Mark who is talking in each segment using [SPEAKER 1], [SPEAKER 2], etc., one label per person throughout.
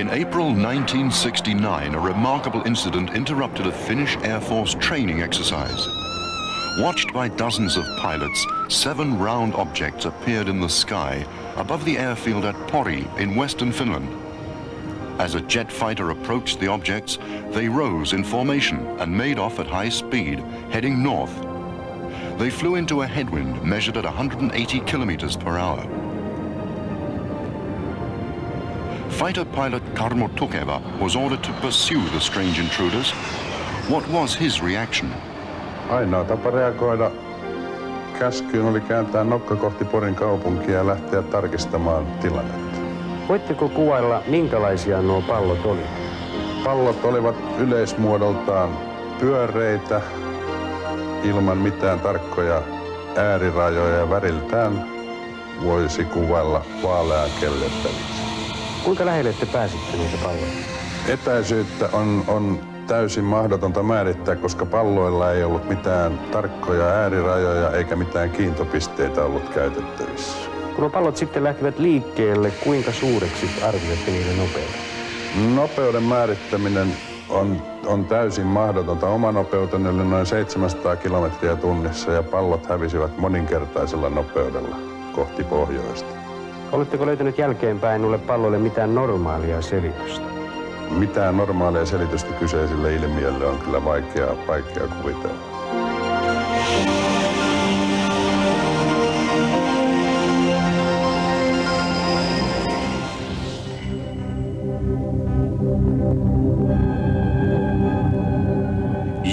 [SPEAKER 1] In April 1969, a remarkable incident interrupted a Finnish Air Force training exercise. Watched by dozens of pilots, 7 round objects appeared in the sky above the airfield at Pori in western Finland. As a jet fighter approached the objects, they rose in formation and made off at high speed, heading north. They flew into a headwind measured at 180 kilometers per hour. Fighter pilot Karmo Tukeva was ordered to pursue the strange intruders. What was his reaction?
[SPEAKER 2] Ainoa tapa reagoida käskyyn oli kääntää nokka kohti Porin kaupunkia ja lähteä tarkistamaan tilannetta.
[SPEAKER 3] Voitteko kuvailla, minkälaisia nuo pallot olivat?
[SPEAKER 2] Pallot olivat yleismuodoltaan pyöreitä, ilman mitään tarkkoja äärirajoja ja väriltään voisi kuvailla vaalean kellertäviksi.
[SPEAKER 3] Kuinka lähelle te pääsitte niitä palloja?
[SPEAKER 2] Etäisyyttä on täysin mahdotonta määrittää, koska palloilla ei ollut mitään tarkkoja äärirajoja eikä mitään kiintopisteitä ollut käytettävissä.
[SPEAKER 3] Kun nuo pallot sitten lähtivät liikkeelle, kuinka suureksi arvioitte niiden nopeuden?
[SPEAKER 2] Nopeuden määrittäminen on täysin mahdotonta. Oma nopeuteni oli noin 700 kilometriä tunnissa ja pallot hävisivät moninkertaisella nopeudella kohti pohjoista.
[SPEAKER 3] Oletteko löytänyt jälkeenpäin noille palloille mitään normaalia selitystä?
[SPEAKER 2] Mitään normaalia selitystä kyseiselle ilmiölle on kyllä vaikea kuvitella.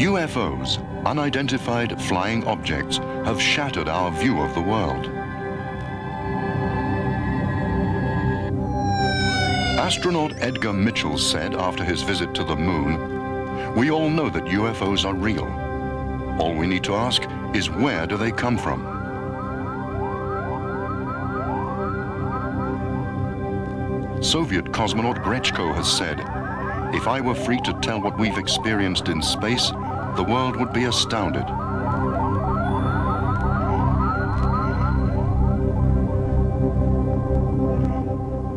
[SPEAKER 1] UFOs, unidentified flying objects, have shattered our view of the world. Astronaut Edgar Mitchell said after his visit to the moon, "We all know that UFOs are real. All we need to ask is where do they come from?" Soviet cosmonaut Grechko has said, "If I were free to tell what we've experienced in space, the world would be astounded."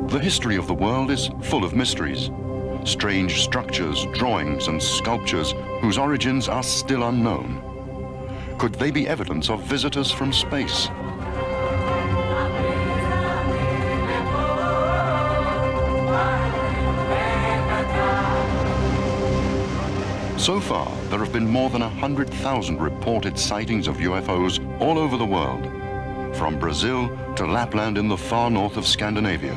[SPEAKER 1] The history of the world is full of mysteries. Strange structures, drawings and sculptures whose origins are still unknown. Could they be evidence of visitors from space? So far, there have been more than 100,000 reported sightings of UFOs all over the world, from Brazil to Lapland in the far north of Scandinavia.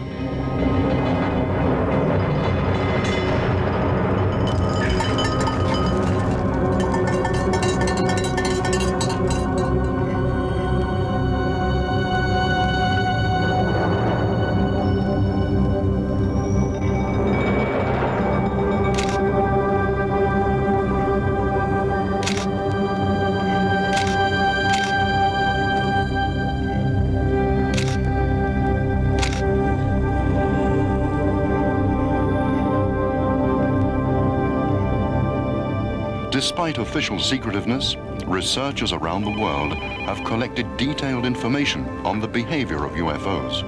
[SPEAKER 1] Despite official secretiveness, researchers around the world have collected detailed information on the behavior of UFOs.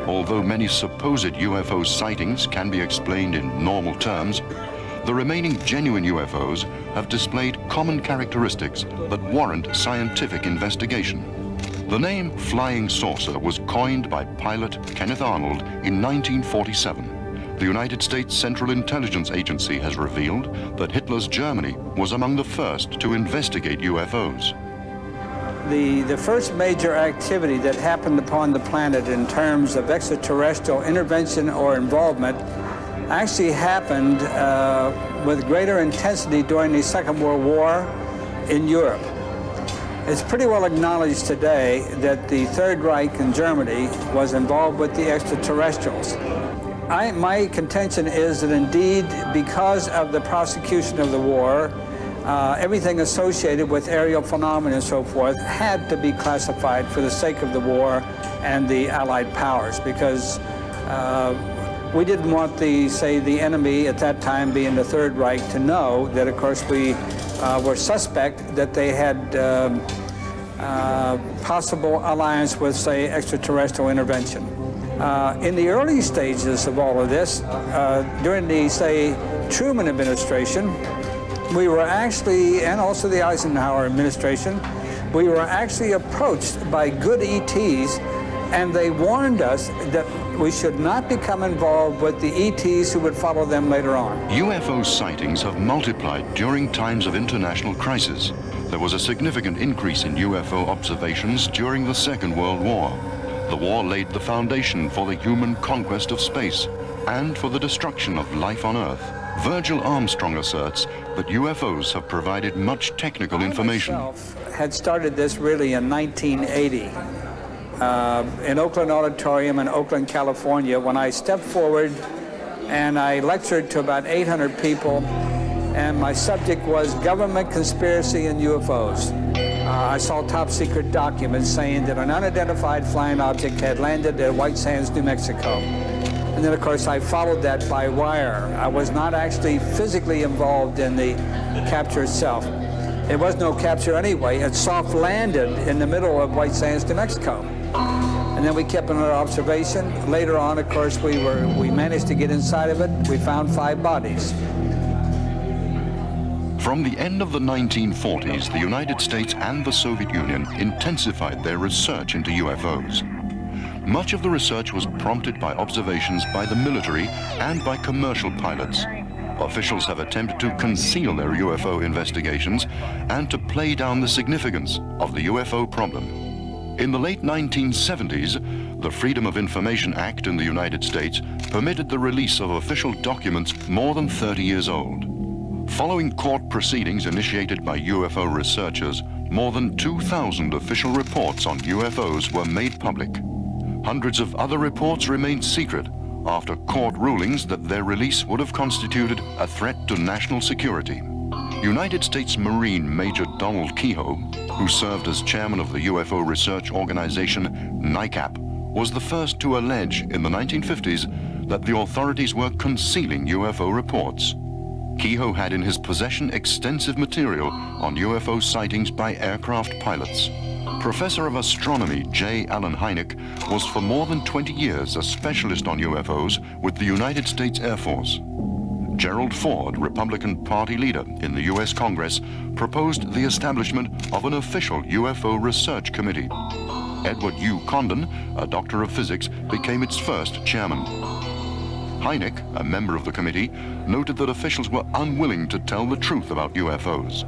[SPEAKER 1] Although many supposed UFO sightings can be explained in normal terms, the remaining genuine UFOs have displayed common characteristics that warrant scientific investigation. The name flying saucer was coined by pilot Kenneth Arnold in 1947. The United States Central Intelligence Agency has revealed that Hitler's Germany was among the first to investigate UFOs.
[SPEAKER 4] The first major activity that happened upon the planet in terms of extraterrestrial intervention or involvement actually happened with greater intensity during the Second World War in Europe. It's pretty well acknowledged today that the Third Reich in Germany was involved with the extraterrestrials. My contention is that indeed, because of the prosecution of the war, everything associated with aerial phenomena and so forth had to be classified for the sake of the war and the Allied powers, because we didn't want the enemy at that time, being the Third Reich, to know that, of course, we were suspect that they had possible alliance with, say, extraterrestrial intervention. In the early stages of all of this, during the, say, Truman administration, we were actually, and also the Eisenhower administration, we were actually approached by good ETs, and they warned us that we should not become involved with the ETs who would follow them later on.
[SPEAKER 1] UFO sightings have multiplied during times of international crisis. There was a significant increase in UFO observations during the Second World War. The war laid the foundation for the human conquest of space and for the destruction of life on Earth. Virgil Armstrong asserts that UFOs have provided much technical information.
[SPEAKER 4] I myself had started this really in 1980 in Oakland Auditorium in Oakland, California, when I stepped forward and I lectured to about 800 people, and my subject was government conspiracy and UFOs. I saw top secret documents saying that an unidentified flying object had landed at White Sands, New Mexico. And then, of course, I followed that by wire. I was not actually physically involved in the capture itself. It was no capture anyway. It soft landed in the middle of White Sands, New Mexico. And then we kept another observation. Later on, of course, we managed to get inside of it. We found 5 bodies.
[SPEAKER 1] From the end of the 1940s, the United States and the Soviet Union intensified their research into UFOs. Much of the research was prompted by observations by the military and by commercial pilots. Officials have attempted to conceal their UFO investigations and to play down the significance of the UFO problem. In the late 1970s, the Freedom of Information Act in the United States permitted the release of official documents more than 30 years old. Following court proceedings initiated by UFO researchers, more than 2,000 official reports on UFOs were made public. Hundreds of other reports remained secret after court rulings that their release would have constituted a threat to national security. United States Marine Major Donald Kehoe, who served as chairman of the UFO research organization NICAP, was the first to allege in the 1950s that the authorities were concealing UFO reports. Kehoe had in his possession extensive material on UFO sightings by aircraft pilots. Professor of Astronomy J. Allen Hynek was for more than 20 years a specialist on UFOs with the United States Air Force. Gerald Ford, Republican Party leader in the U.S. Congress, proposed the establishment of an official UFO research committee. Edward U. Condon, a doctor of physics, became its first chairman. Hynek, a member of the committee, noted that officials were unwilling to tell the truth about UFOs.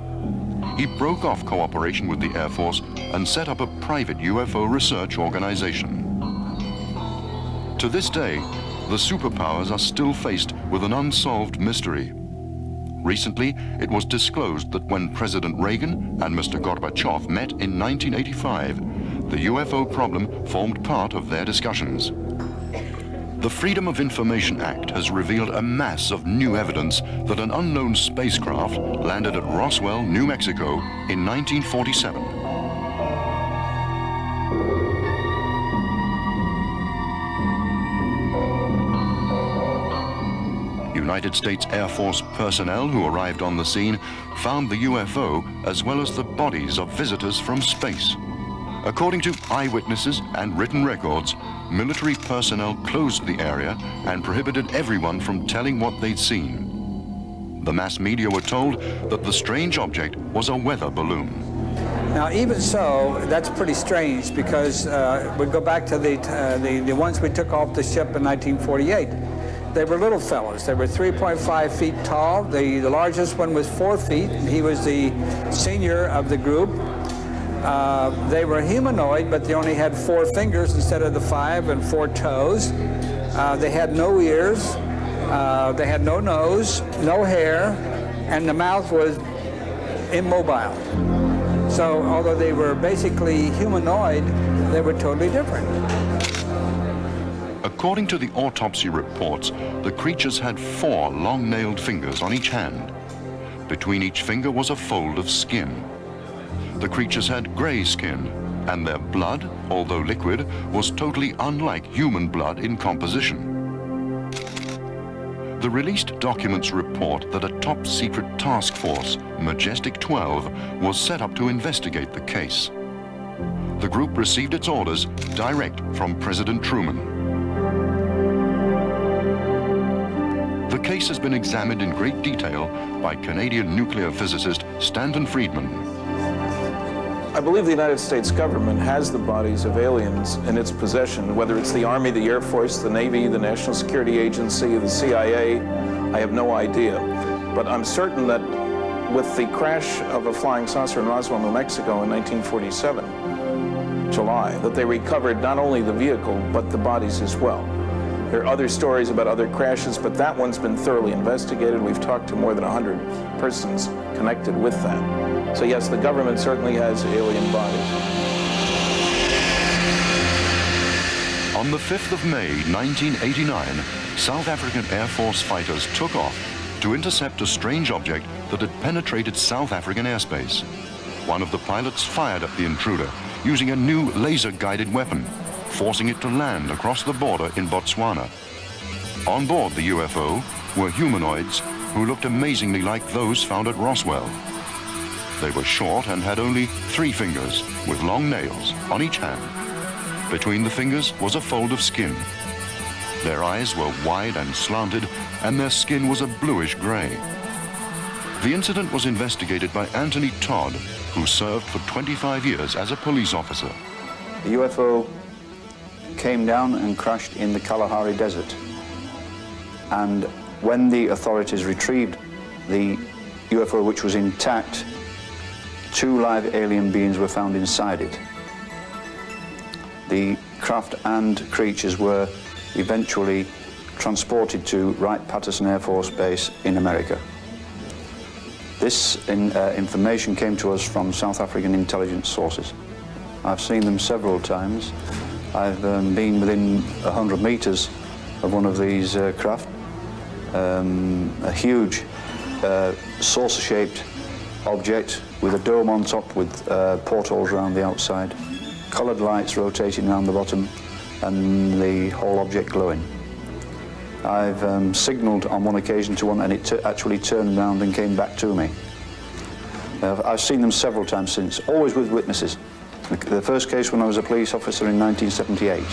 [SPEAKER 1] He broke off cooperation with the Air Force and set up a private UFO research organization. To this day, the superpowers are still faced with an unsolved mystery. Recently, it was disclosed that when President Reagan and Mr. Gorbachev met in 1985, the UFO problem formed part of their discussions. The Freedom of Information Act has revealed a mass of new evidence that an unknown spacecraft landed at Roswell, New Mexico in 1947. United States Air Force personnel who arrived on the scene found the UFO as well as the bodies of visitors from space. According to eyewitnesses and written records, military personnel closed the area and prohibited everyone from telling what they'd seen. The mass media were told that the strange object was a weather balloon.
[SPEAKER 4] Now, even so, that's pretty strange because we go back to the ones we took off the ship in 1948. They were little fellows. They were 3.5 feet tall. The largest one was 4 feet, and he was the senior of the group. They were humanoid, but they only had 4 fingers instead of the 5 and 4 toes. They had no ears. They had no nose, no hair, and the mouth was immobile. So although they were basically humanoid, they were totally different.
[SPEAKER 1] According to the autopsy reports, the creatures had 4 long-nailed fingers on each hand. Between each finger was a fold of skin. The creatures had gray skin, and their blood, although liquid, was totally unlike human blood in composition. The released documents report that a top-secret task force, Majestic 12, was set up to investigate the case. The group received its orders direct from President Truman. The case has been examined in great detail by Canadian nuclear physicist Stanton Friedman.
[SPEAKER 5] I believe the United States government has the bodies of aliens in its possession, whether it's the Army, the Air Force, the Navy, the National Security Agency, the CIA, I have no idea. But I'm certain that with the crash of a flying saucer in Roswell, New Mexico in 1947, July, that they recovered not only the vehicle, but the bodies as well. There are other stories about other crashes, but that one's been thoroughly investigated. We've talked to more than 100 persons connected with that. So yes, the government certainly has alien bodies.
[SPEAKER 1] On the 5th of May, 1989, South African Air Force fighters took off to intercept a strange object that had penetrated South African airspace. One of the pilots fired at the intruder using a new laser-guided weapon, forcing it to land across the border in Botswana. On board the UFO were humanoids who looked amazingly like those found at Roswell. They were short and had only 3 fingers with long nails on each hand. Between the fingers was a fold of skin. Their eyes were wide and slanted, and their skin was a bluish gray. The incident was investigated by Anthony Todd, who served for 25 years as a police officer.
[SPEAKER 6] The UFO came down and crashed in the Kalahari Desert. And when the authorities retrieved the UFO, which was intact, 2 live alien beings were found inside it. The craft and creatures were eventually transported to Wright-Patterson Air Force Base in America. This information came to us from South African intelligence sources. I've seen them several times. I've been within 100 meters of one of these craft. A huge saucer-shaped object with a dome on top with portholes around the outside, colored lights rotating around the bottom, and the whole object glowing. I've signaled on one occasion to one, and it actually turned around and came back to me. I've seen them several times since, always with witnesses. The first case when I was a police officer in 1978.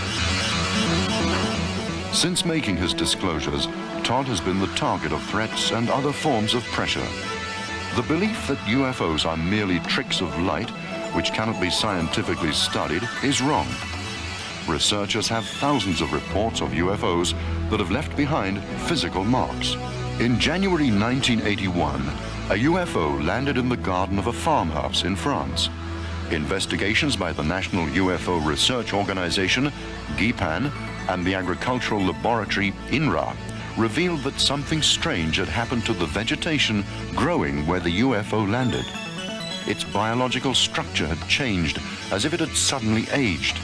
[SPEAKER 1] Since making his disclosures, Todd has been the target of threats and other forms of pressure. The belief that UFOs are merely tricks of light, which cannot be scientifically studied, is wrong. Researchers have thousands of reports of UFOs that have left behind physical marks. In January 1981, a UFO landed in the garden of a farmhouse in France. Investigations by the National UFO Research Organization, GIPAN, and the Agricultural Laboratory, INRA, revealed that something strange had happened to the vegetation growing where the UFO landed. Its biological structure had changed, as if it had suddenly aged.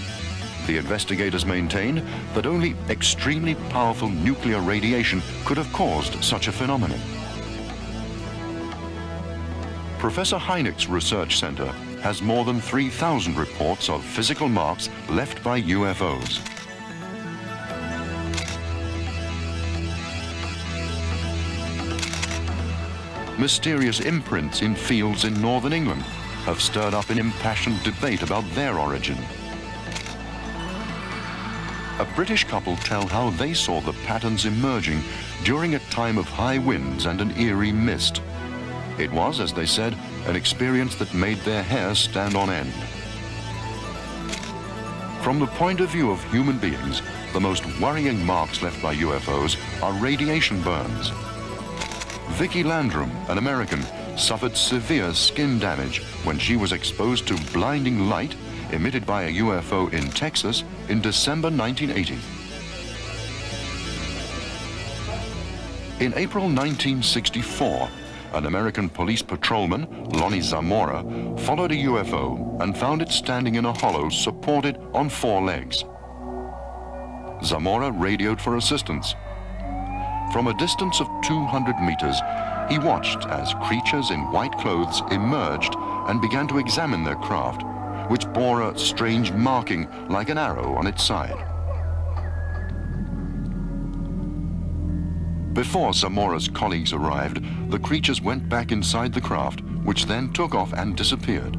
[SPEAKER 1] The investigators maintained that only extremely powerful nuclear radiation could have caused such a phenomenon. Professor Hynek's research center has more than 3,000 reports of physical marks left by UFOs. Mysterious imprints in fields in northern England have stirred up an impassioned debate about their origin. A British couple tell how they saw the patterns emerging during a time of high winds and an eerie mist. It was, as they said, an experience that made their hair stand on end. From the point of view of human beings, the most worrying marks left by UFOs are radiation burns. Vicki Landrum, an American, suffered severe skin damage when she was exposed to blinding light emitted by a UFO in Texas in December 1980. In April 1964, an American police patrolman, Lonnie Zamora, followed a UFO and found it standing in a hollow supported on 4 legs. Zamora radioed for assistance. From a distance of 200 meters, he watched as creatures in white clothes emerged and began to examine their craft, which bore a strange marking like an arrow on its side. Before Zamora's colleagues arrived, the creatures went back inside the craft, which then took off and disappeared.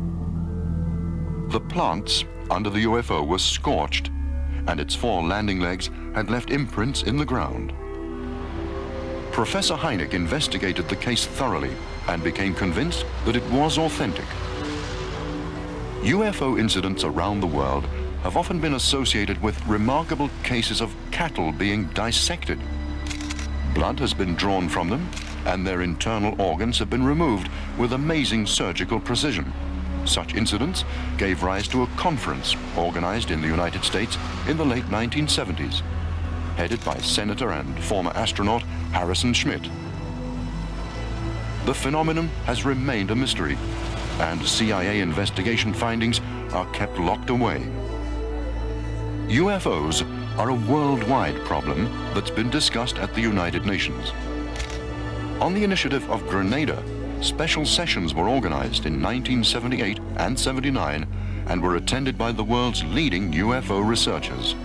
[SPEAKER 1] The plants under the UFO were scorched, and its 4 landing legs had left imprints in the ground. Professor Hynek investigated the case thoroughly and became convinced that it was authentic. UFO incidents around the world have often been associated with remarkable cases of cattle being dissected. Blood has been drawn from them, and their internal organs have been removed with amazing surgical precision. Such incidents gave rise to a conference organized in the United States in the late 1970s, headed by Senator and former astronaut Harrison Schmitt. The phenomenon has remained a mystery, and CIA investigation findings are kept locked away. UFOs are a worldwide problem that's been discussed at the United Nations. On the initiative of Grenada, special sessions were organized in 1978 and 79 and were attended by the world's leading UFO researchers.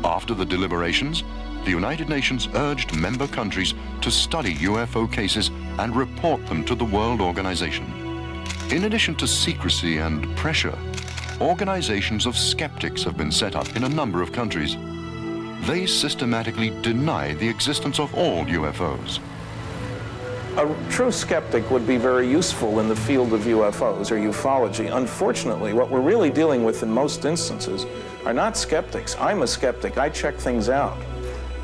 [SPEAKER 1] After the deliberations, the United Nations urged member countries to study UFO cases and report them to the World Organization. In addition to secrecy and pressure, organizations of skeptics have been set up in a number of countries. They systematically deny the existence of all UFOs.
[SPEAKER 5] A true skeptic would be very useful in the field of UFOs or ufology. Unfortunately, what we're really dealing with in most instances are not skeptics. I'm a skeptic. I check things out.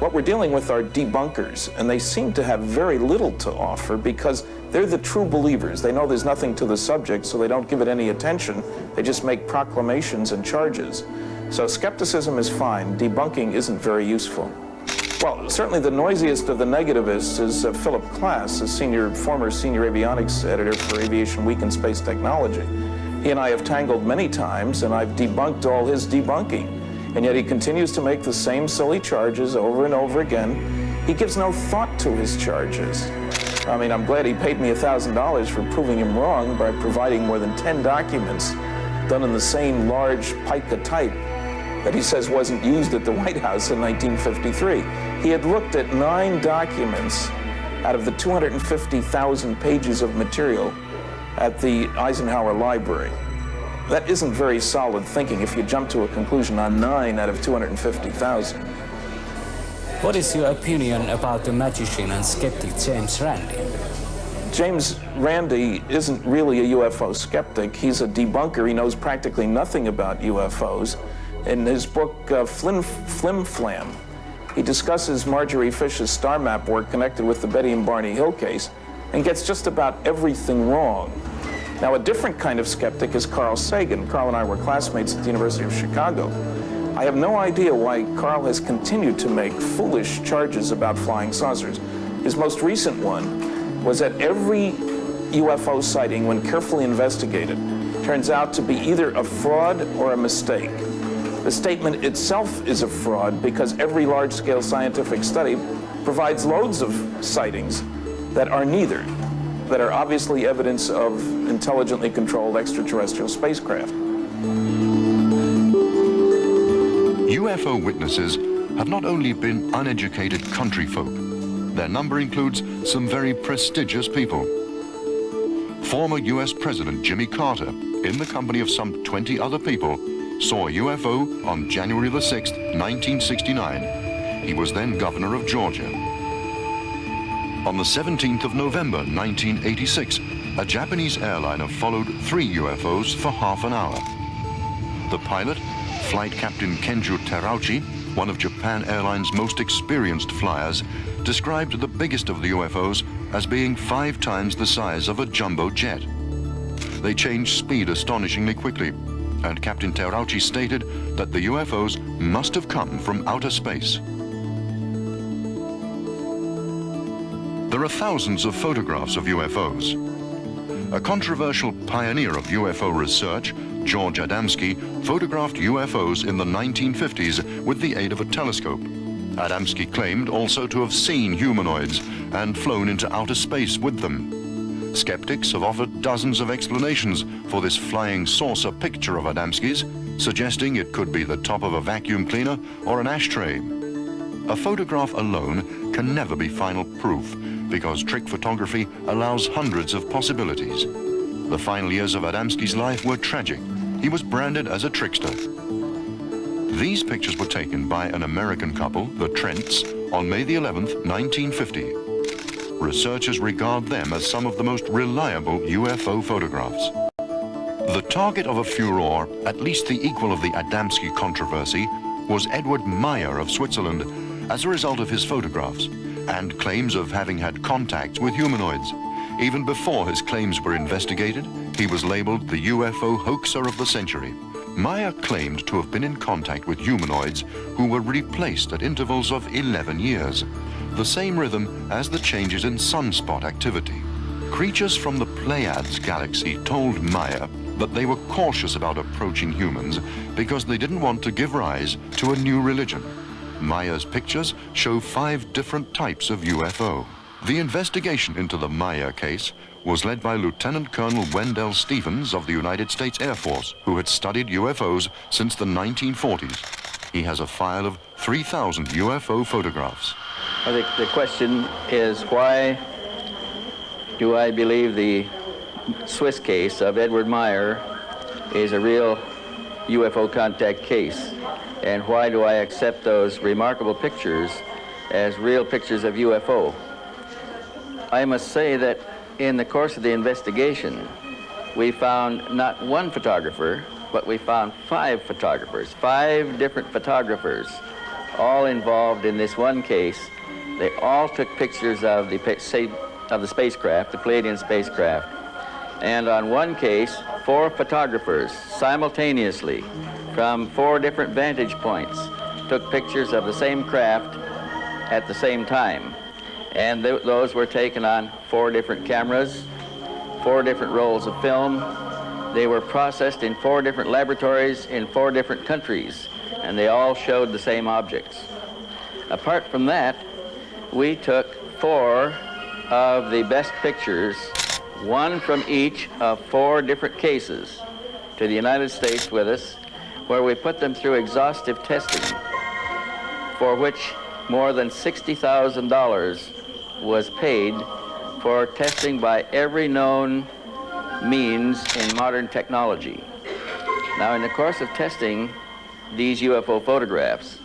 [SPEAKER 5] What we're dealing with are debunkers, and they seem to have very little to offer because they're the true believers. They know there's nothing to the subject, so they don't give it any attention. They just make proclamations and charges. So skepticism is fine. Debunking isn't very useful. Well, certainly the noisiest of the negativists is Philip Klass, a former senior avionics editor for Aviation Week and Space Technology. He and I have tangled many times, and I've debunked all his debunking. And yet he continues to make the same silly charges over and over again. He gives no thought to his charges. I mean, I'm glad he paid me $1,000 for proving him wrong by providing more than 10 documents done in the same large pica type that he says wasn't used at the White House in 1953. He had looked at 9 documents out of the 250,000 pages of material at the Eisenhower Library. That isn't very solid thinking if you jump to a conclusion on 9 out of 250,000.
[SPEAKER 7] What is your opinion about the magician and skeptic James Randi?
[SPEAKER 5] James Randi isn't really a UFO skeptic. He's a debunker. He knows practically nothing about UFOs. In his book, Flim Flam, he discusses Marjorie Fish's star map work connected with the Betty and Barney Hill case and gets just about everything wrong. Now, a different kind of skeptic is Carl Sagan. Carl and I were classmates at the University of Chicago. I have no idea why Carl has continued to make foolish charges about flying saucers. His most recent one was that every UFO sighting, when carefully investigated, turns out to be either a fraud or a mistake. The statement itself is a fraud because every large-scale scientific study provides loads of sightings that are neither, that are obviously evidence of intelligently controlled extraterrestrial spacecraft.
[SPEAKER 1] UFO witnesses have not only been uneducated country folk, their number includes some very prestigious people. Former US President Jimmy Carter, in the company of some 20 other people, saw a UFO on January the 6th, 1969. He was then governor of Georgia. On the 17th of November, 1986, a Japanese airliner followed 3 UFOs for half an hour. The pilot, Flight Captain Kenju Terauchi, one of Japan Airlines' most experienced flyers, described the biggest of the UFOs as being 5 times the size of a jumbo jet. They changed speed astonishingly quickly, and Captain Terauchi stated that the UFOs must have come from outer space. There are thousands of photographs of UFOs. A controversial pioneer of UFO research, George Adamski, photographed UFOs in the 1950s with the aid of a telescope. Adamski claimed also to have seen humanoids and flown into outer space with them. Skeptics have offered dozens of explanations for this flying saucer picture of Adamski's, suggesting it could be the top of a vacuum cleaner or an ashtray. A photograph alone can never be final proof, because trick photography allows hundreds of possibilities. The final years of Adamski's life were tragic. He was branded as a trickster. These pictures were taken by an American couple, the Trents, on May the 11th, 1950. researchers regard them as some of the most reliable UFO photographs. The target of a furor, at least the equal of the Adamski controversy, was Edward Meyer of Switzerland as a result of his photographs and claims of having had contacts with humanoids. Even before his claims were investigated, he was labeled the UFO hoaxer of the century. Meyer claimed to have been in contact with humanoids who were replaced at intervals of 11 years, the same rhythm as the changes in sunspot activity. Creatures from the Pleiades galaxy told Meyer that they were cautious about approaching humans because they didn't want to give rise to a new religion. Meyer's pictures show 5 different types of UFO. The investigation into the Meyer case was led by Lieutenant Colonel Wendell Stevens of the United States Air Force, who had studied UFOs since the 1940s. He has a file of 3,000 UFO photographs.
[SPEAKER 8] I think the question is, why do I believe the Swiss case of Edward Meyer is a real UFO contact case? And why do I accept those remarkable pictures as real pictures of UFO? I must say that in the course of the investigation, we found not one photographer, but we found 5 photographers, 5 different photographers, all involved in this one case. They all took pictures of the spacecraft, the Pleiadian spacecraft. And on one case, 4 photographers simultaneously from 4 different vantage points took pictures of the same craft at the same time. And those were taken on 4 different cameras, 4 different rolls of film. They were processed in 4 different laboratories in 4 different countries, and they all showed the same objects. Apart from that, we took 4 of the best pictures, 1 from each of 4 different cases, to the United States with us, where we put them through exhaustive testing, for which more than $60,000 was paid for testing by every known means in modern technology. Now, in the course of testing these UFO photographs,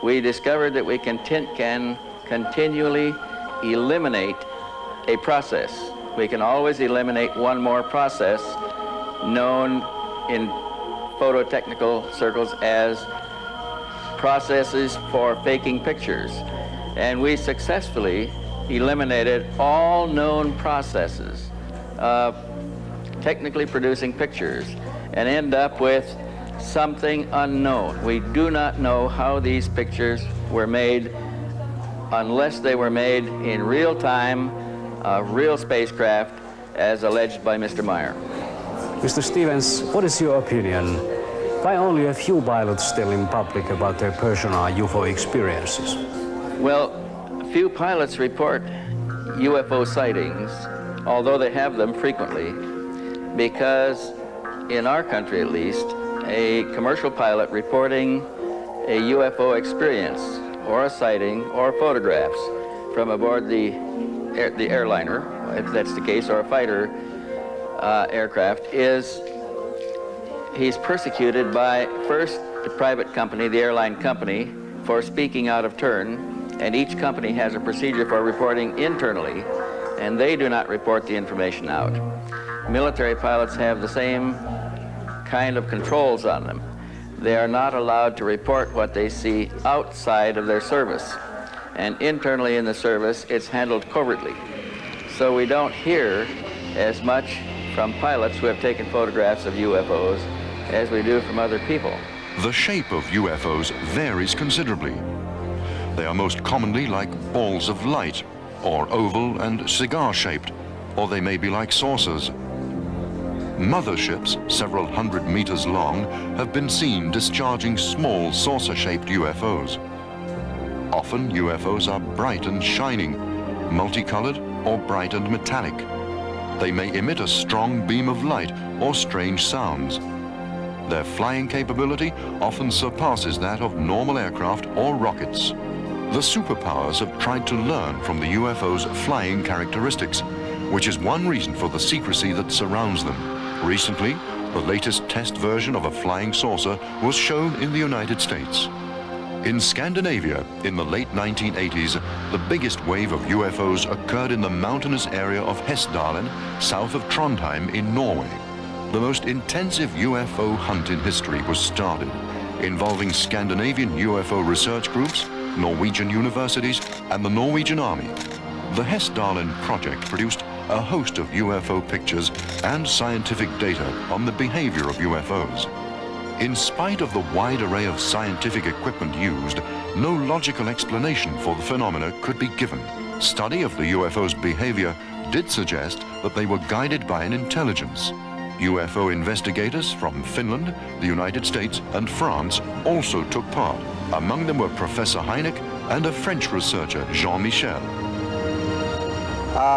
[SPEAKER 8] we discovered that we can continually eliminate a process. We can always eliminate one more process known in phototechnical circles as processes for faking pictures. And we successfully eliminated all known processes of technically producing pictures and end up with something unknown. We do not know how these pictures were made unless they were made in real time, real spacecraft, as alleged by Mr. Meyer.
[SPEAKER 3] Mr. Stevens, what is your opinion? Why only a few pilots tell in public about their personal UFO experiences?
[SPEAKER 8] Well, few pilots report UFO sightings, although they have them frequently, because in our country at least, a commercial pilot reporting a UFO experience or a sighting or photographs from aboard the airliner, if that's the case, or a fighter aircraft, he's persecuted by first the private company, the airline company, for speaking out of turn, and each company has a procedure for reporting internally, and they do not report the information out. Military pilots have the same kind of controls on them. They are not allowed to report what they see outside of their service, and internally in the service, it's handled covertly. So we don't hear as much from pilots who have taken photographs of UFOs as we do from other people.
[SPEAKER 1] The shape of UFOs varies considerably. They are most commonly like balls of light, or oval and cigar-shaped, or they may be like saucers. Motherships, several hundred meters long, have been seen discharging small saucer-shaped UFOs. Often UFOs are bright and shining, multicolored or bright and metallic. They may emit a strong beam of light or strange sounds. Their flying capability often surpasses that of normal aircraft or rockets. The superpowers have tried to learn from the UFO's flying characteristics, which is one reason for the secrecy that surrounds them. Recently, the latest test version of a flying saucer was shown in the United States. In Scandinavia, in the late 1980s, the biggest wave of UFOs occurred in the mountainous area of Hessdalen, south of Trondheim in Norway. The most intensive UFO hunt in history was started, involving Scandinavian UFO research groups, Norwegian universities, and the Norwegian Army. The Hessdalen project produced a host of UFO pictures and scientific data on the behavior of UFOs. In spite of the wide array of scientific equipment used, no logical explanation for the phenomena could be given. Study of the UFO's behavior did suggest that they were guided by an intelligence. UFO investigators from Finland, the United States, and France also took part. Among them were Professor Hynek and a French researcher, Jean-Michel.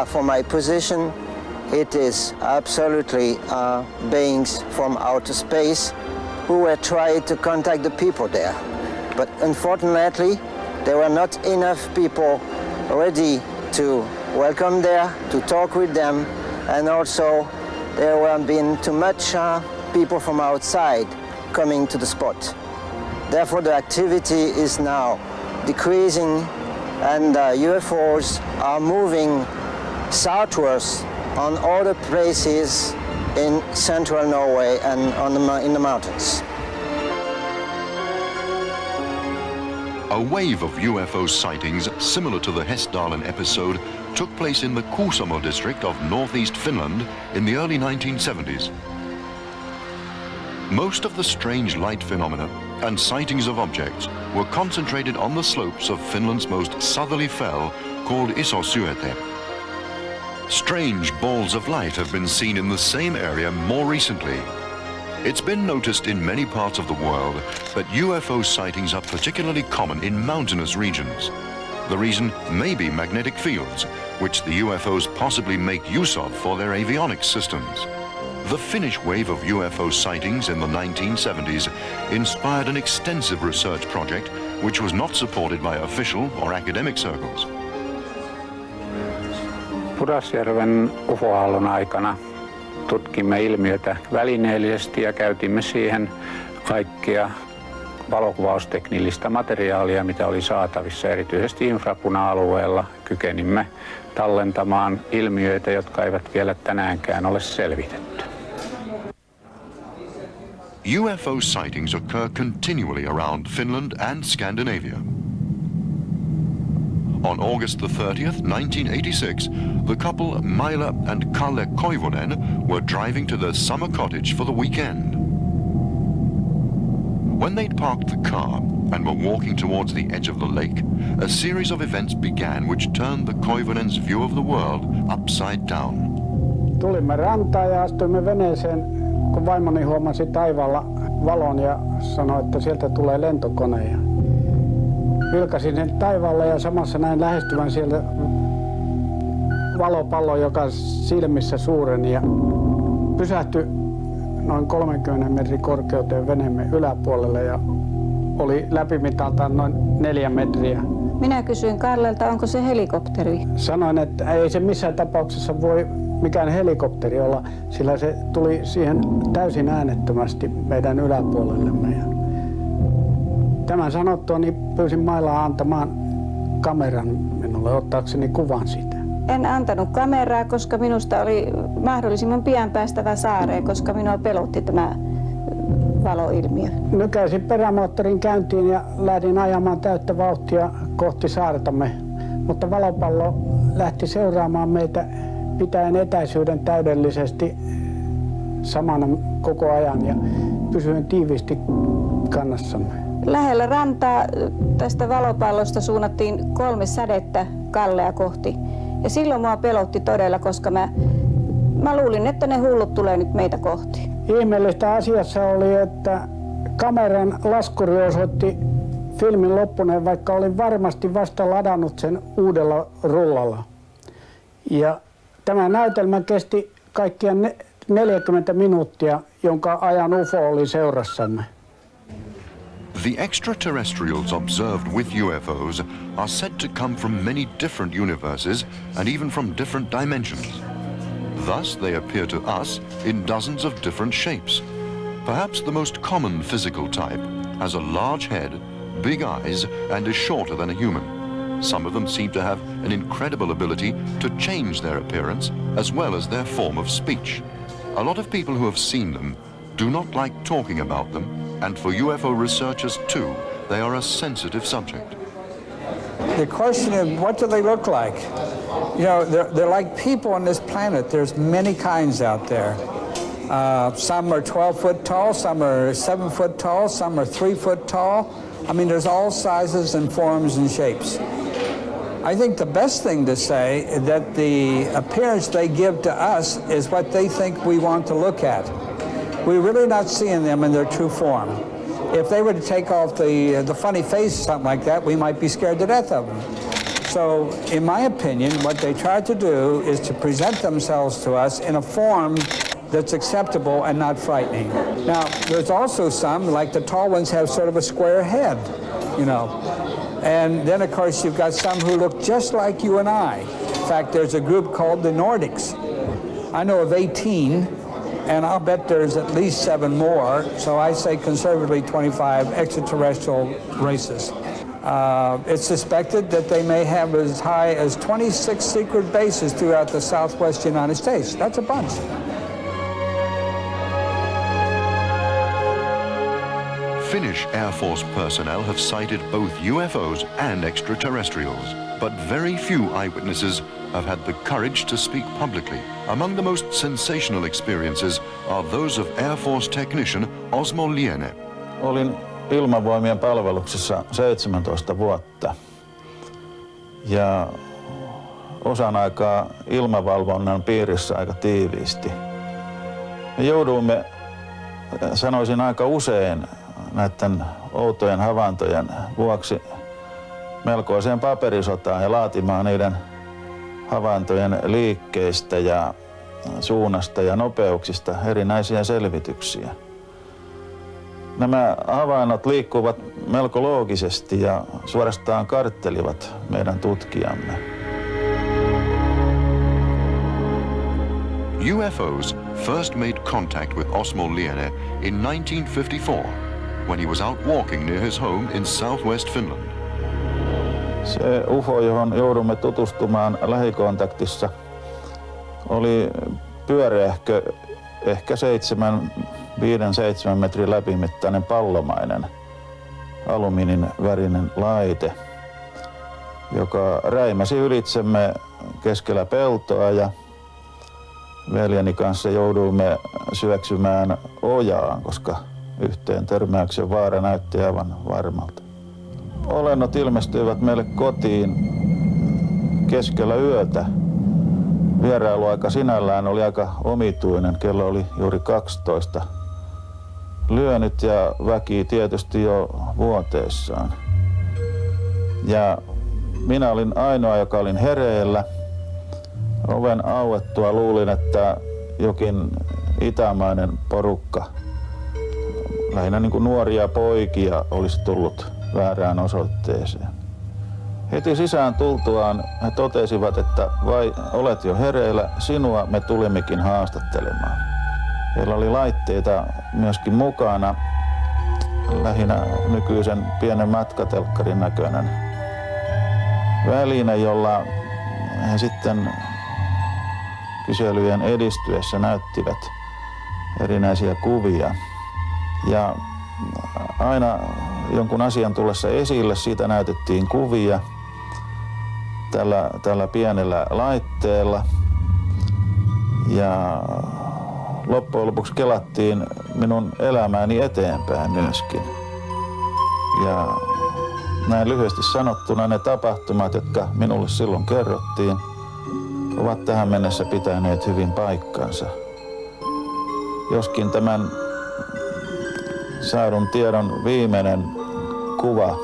[SPEAKER 9] For my position, it is absolutely beings from outer space who were trying to contact the people there. But unfortunately, there were not enough people ready to welcome there, to talk with them, and also there were been too much people from outside coming to the spot. Therefore, the activity is now decreasing, and UFOs are moving southwards on other places in central Norway and in the mountains.
[SPEAKER 1] A wave of UFO sightings similar to the Hessdalen episode took place in the Kuusamo district of northeast Finland in the early 1970s. Most of the strange light phenomena and sightings of objects were concentrated on the slopes of Finland's most southerly fell called Isosyöte. Strange balls of light have been seen in the same area more recently. It's been noticed in many parts of the world that UFO sightings are particularly common in mountainous regions. The reason may be magnetic fields, which the UFOs possibly make use of for their avionics systems. The Finnish wave of UFO sightings in the 1970s inspired an extensive research project which was not supported by official or academic circles.
[SPEAKER 10] Pudasjärven UFO-aallon aikana tutkimme ilmiötä välineellisesti ja käytimme siihen kaikkea valokuvausteknillistä materiaalia, mitä oli saatavissa, erityisesti infrapuna-alueella. Kykenimme tallentamaan ilmiöitä, jotka eivät vielä tänäänkään ole selvitetty.
[SPEAKER 1] UFO sightings occur continually around Finland and Scandinavia. On August the 30th, 1986, the couple Maila and Kalle Koivunen were driving to their summer cottage for the weekend. When they'd parked the car and were walking towards the edge of the lake, a series of events began which turned the Koivunen's view of the world upside down.
[SPEAKER 11] Tulimme rantaan ja astuimme veneeseen, kun vaimoni huomasi taivaalla valon ja sanoi, että sieltä tulee lentokone. Vilkasin sen taivaalle ja samassa näin lähestyvän sieltä valopallo, joka silmissä suureni ja pysähtyi noin 30 metrin korkeuteen veneemme yläpuolelle ja oli läpimitaltaan noin 4 metriä.
[SPEAKER 12] Minä kysyin Kallelta, onko se helikopteri?
[SPEAKER 11] Sanoin, että ei se missään tapauksessa voi mikään helikopteri olla, sillä se tuli siihen täysin äänettömästi meidän yläpuolellemme. Tämän sanottua niin pyysin Mailaa antamaan kameran minulle ottaakseni kuvan siitä.
[SPEAKER 12] En antanut kameraa, koska minusta oli mahdollisimman pian päästävä saareen, koska minua pelotti tämä valoilmiö.
[SPEAKER 11] Nykäisin perämoottorin käyntiin ja lähdin ajamaan täyttä vauhtia kohti saartamme, mutta valopallo lähti seuraamaan meitä pitäen etäisyyden täydellisesti samana koko ajan ja pysyin tiiviisti kannassamme.
[SPEAKER 12] Lähellä rantaa tästä valopallosta suunnattiin 3 sädettä Kallea kohti. Ja silloin mua pelotti todella, koska mä luulin, että ne hullut tulee nyt meitä kohti.
[SPEAKER 11] Ihmeellistä asiassa oli, että kameran laskuri osoitti filmin loppuneen, vaikka olin varmasti vasta ladannut sen uudella rullalla. Ja tämä näytelmä kesti kaikkiaan 40 minuuttia, jonka ajan UFO oli seurassamme.
[SPEAKER 1] The extraterrestrials observed with UFOs are said to come from many different universes and even from different dimensions. Thus, they appear to us in dozens of different shapes. Perhaps the most common physical type has a large head, big eyes and is shorter than a human. Some of them seem to have an incredible ability to change their appearance as well as their form of speech. A lot of people who have seen them do not like talking about them, and for UFO researchers too, they are a sensitive subject.
[SPEAKER 4] The question is, what do they look like? You know, they're like people on this planet. There's many kinds out there. Some are 12 foot tall, some are 7 foot tall, some are 3 foot tall. I mean, there's all sizes and forms and shapes. I think the best thing to say is that the appearance they give to us is what they think we want to look at. We're really not seeing them in their true form. If they were to take off the funny face or something like that, we might be scared to death of them. So, in my opinion, what they try to do is to present themselves to us in a form that's acceptable and not frightening. Now, there's also some, like the tall ones, have sort of a square head, you know. And then, of course, you've got some who look just like you and I. In fact, there's a group called the Nordics. I know of 18, and I'll bet there's at least 7 more, so I say conservatively 25 extraterrestrial races. It's suspected that they may have as high as 26 secret bases throughout the southwest United States. That's a bunch.
[SPEAKER 1] Finnish Air Force personnel have cited both UFOs and extraterrestrials, but very few eyewitnesses have had the courage to speak publicly. Among the most sensational experiences are those of Air Force technician Osmo Liene.
[SPEAKER 13] Olin ilmavoimien palveluksessa 17 vuotta ja osan aikaa ilmavalvonnan piirissä aika tiiviisti. Me jouduimme, sanoisin aika usein, näiden outojen havaintojen vuoksi melkoiseen paperisotaan ja laatimaan niiden havaintojen liikkeistä ja suunnasta ja nopeuksista erinäisiä selvityksiä. Nämä havainnot liikkuvat melko loogisesti ja suorastaan karttelivat meidän tutkijamme.
[SPEAKER 1] UFOs first made contact with Osmo Liene in 1954 when he was out walking near his home in southwest Finland.
[SPEAKER 13] Se UFO, johon joudumme tutustumaan lähikontaktissa, oli pyöreähkö, ehkä 5-7 metrin läpimittainen pallomainen alumiinin värinen laite, joka räimäsi ylitsemme keskellä peltoa, ja veljeni kanssa jouduimme syöksymään ojaan, koska yhteen törmäyksen vaara näytti aivan varmalta. Olennot ilmestyivät meille kotiin keskellä yötä. Vierailuaika sinällään oli aika omituinen. Kello oli juuri 12. Lyönyt ja väki tietysti jo vuoteessaan. Ja minä olin ainoa, joka olin hereillä. Oven auettua luulin, että jokin itämainen porukka, lähinnä niin kuin nuoria poikia, olisi tullut väärään osoitteeseen. Heti sisään tultuaan he totesivat, että vai olet jo hereillä, sinua me tulimmekin haastattelemaan. Heillä oli laitteita myöskin mukana, lähinnä nykyisen pienen matkatelkkarin näköinen väline, jolla he sitten kyselyjen edistyessä näyttivät erinäisiä kuvia. Ja aina jonkun asian tullessa esille, siitä näytettiin kuvia tällä pienellä laitteella. Ja loppujen lopuksi kelattiin minun elämääni eteenpäin myöskin. Ja näin lyhyesti sanottuna ne tapahtumat, jotka minulle silloin kerrottiin, ovat tähän mennessä pitäneet hyvin paikkansa. Joskin tämän saadun tiedon viimeinen kuva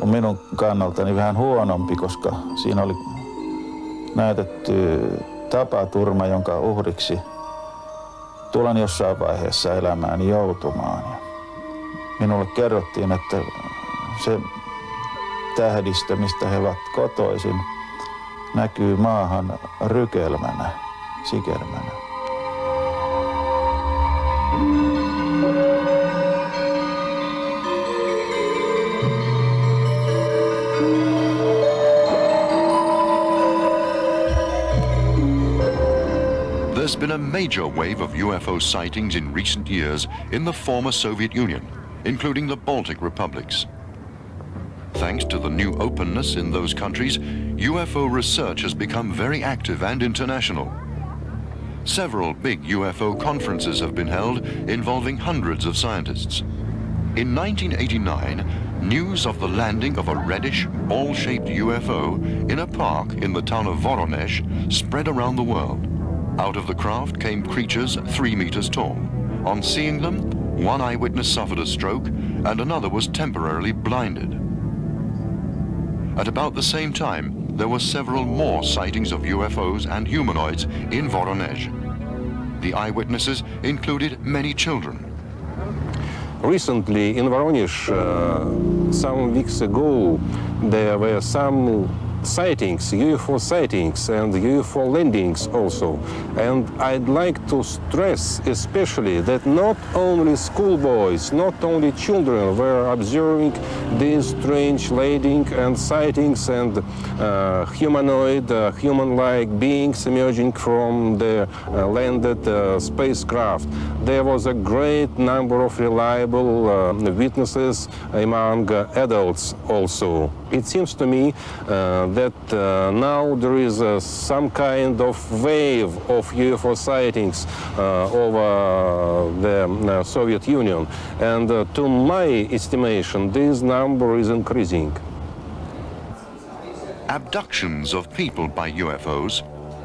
[SPEAKER 13] on minun kannaltani vähän huonompi, koska siinä oli näytetty tapaturma, jonka uhriksi tulen jossain vaiheessa elämääni joutumaan. Minulle kerrottiin, että se tähdistö, mistä he ovat kotoisin, näkyy maahan rykelmänä, sikermänä.
[SPEAKER 1] There's been a major wave of UFO sightings in recent years in the former Soviet Union, including the Baltic republics. Thanks to the new openness in those countries, UFO research has become very active and international. Several big UFO conferences have been held involving hundreds of scientists. In 1989, news of the landing of a reddish, ball-shaped UFO in a park in the town of Voronezh spread around the world. Out of the craft came creatures 3 meters tall. On seeing them, one eyewitness suffered a stroke and another was temporarily blinded. At about the same time, there were several more sightings of UFOs and humanoids in Voronezh. The eyewitnesses included many children.
[SPEAKER 14] Recently in Voronezh, some weeks ago, there were some sightings, UFO sightings and UFO landings also. And I'd like to stress especially that not only schoolboys, not only children were observing these strange landing and sightings and humanoid, human-like beings emerging from the landed spacecraft. There was a great number of reliable witnesses among adults also. It seems to me that now there is some kind of wave of UFO sightings over the Soviet Union. And to my estimation, this number is increasing.
[SPEAKER 1] Abductions of people by UFOs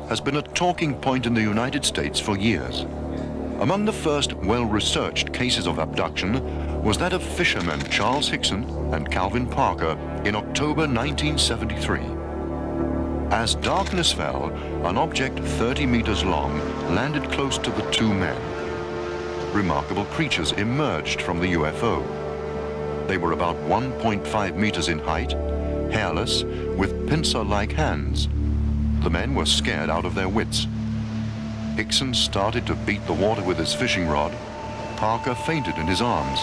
[SPEAKER 1] has been a talking point in the United States for years. Among the first well-researched cases of abduction was that of fishermen Charles Hickson and Calvin Parker in October 1973. As darkness fell, an object 30 meters long landed close to the two men. Remarkable creatures emerged from the UFO. They were about 1.5 meters in height, hairless, with pincer-like hands. The men were scared out of their wits. Hickson started to beat the water with his fishing rod. Parker fainted in his arms.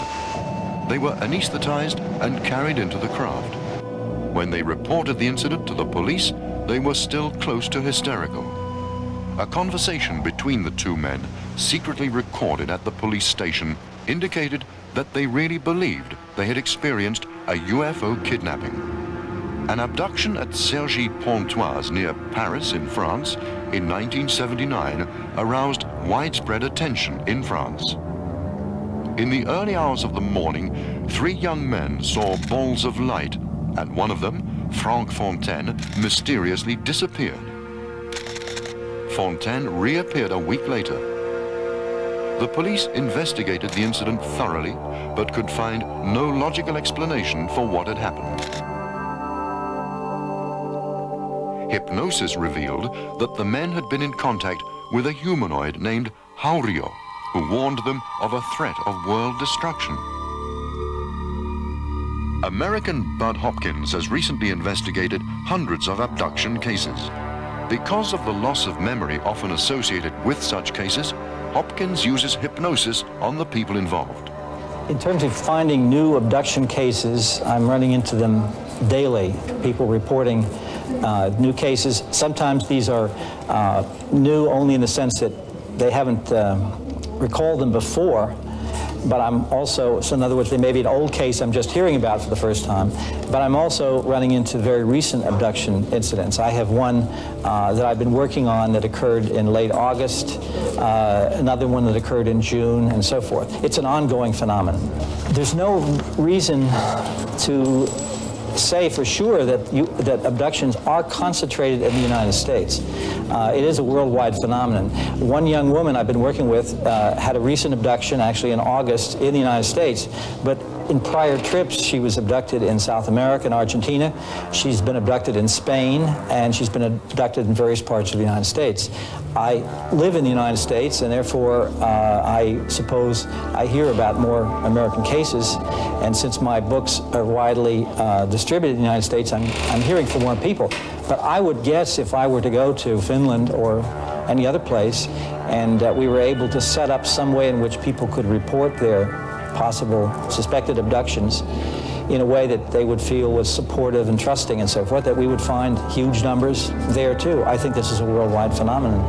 [SPEAKER 1] They were anesthetized and carried into the craft. When they reported the incident to the police, they were still close to hysterical. A conversation between the two men, secretly recorded at the police station, indicated that they really believed they had experienced a UFO kidnapping. An abduction at Cergy-Pontoise near Paris in France in 1979 aroused widespread attention in France. In the early hours of the morning, 3 young men saw balls of light, and one of them, Franck Fontaine, mysteriously disappeared. Fontaine reappeared a week later. The police investigated the incident thoroughly, but could find no logical explanation for what had happened. Hypnosis revealed that the men had been in contact with a humanoid named Hauryo, who warned them of a threat of world destruction. American Bud Hopkins has recently investigated hundreds of abduction cases. Because of the loss of memory often associated with such cases, Hopkins uses hypnosis on the people involved.
[SPEAKER 15] In terms of finding new abduction cases, I'm running into them daily. People reporting new cases. Sometimes these are new only in the sense that they haven't recalled them before, but I'm also, so in other words, they may be an old case I'm just hearing about for the first time, but I'm also running into very recent abduction incidents. I have one that I've been working on that occurred in late August, another one that occurred in June, and so forth. It's an ongoing phenomenon. There's no reason to say for sure that abductions are concentrated in the United States. It is a worldwide phenomenon. One young woman I've been working with had a recent abduction, actually in August, in the United States, but in prior trips she was abducted in South America and Argentina. She's been abducted in Spain, and she's been abducted in various parts of the United States. I live in the United States, and therefore I suppose I hear about more American cases, and since my books are widely distributed in the United States, I'm hearing from more people. But I would guess if I were to go to Finland or any other place, and we were able to set up some way in which people could report their possible suspected abductions in a way that they would feel was supportive and trusting and so forth, that we would find huge numbers there too. I think this is a worldwide phenomenon.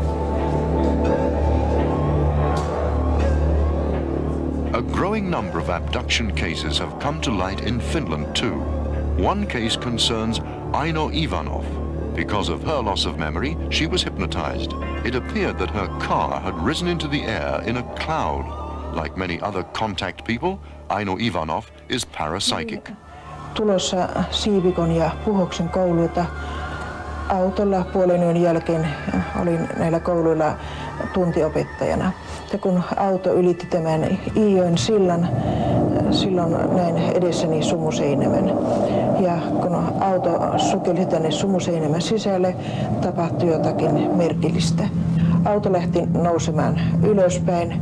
[SPEAKER 1] A growing number of abduction cases have come to light in Finland too. One case concerns Aino Ivanov. Because of her loss of memory, she was hypnotized. It appeared that her car had risen into the air in a cloud. Like many other contact people, Aino Ivanov is parapsychic.
[SPEAKER 16] Tulossa Siivikon ja Puhoksen kouluilta autolla puolen yön jälkeen olin näillä kouluilla tuntiopettajana. Ja kun auto ylitti tämän Iijoen sillan, silloin näin edessäni Sumuseinämän. Ja kun auto sukelsi tänne Sumuseinämän sisälle, tapahtui jotakin merkillistä. Auto lähti nousemaan ylöspäin.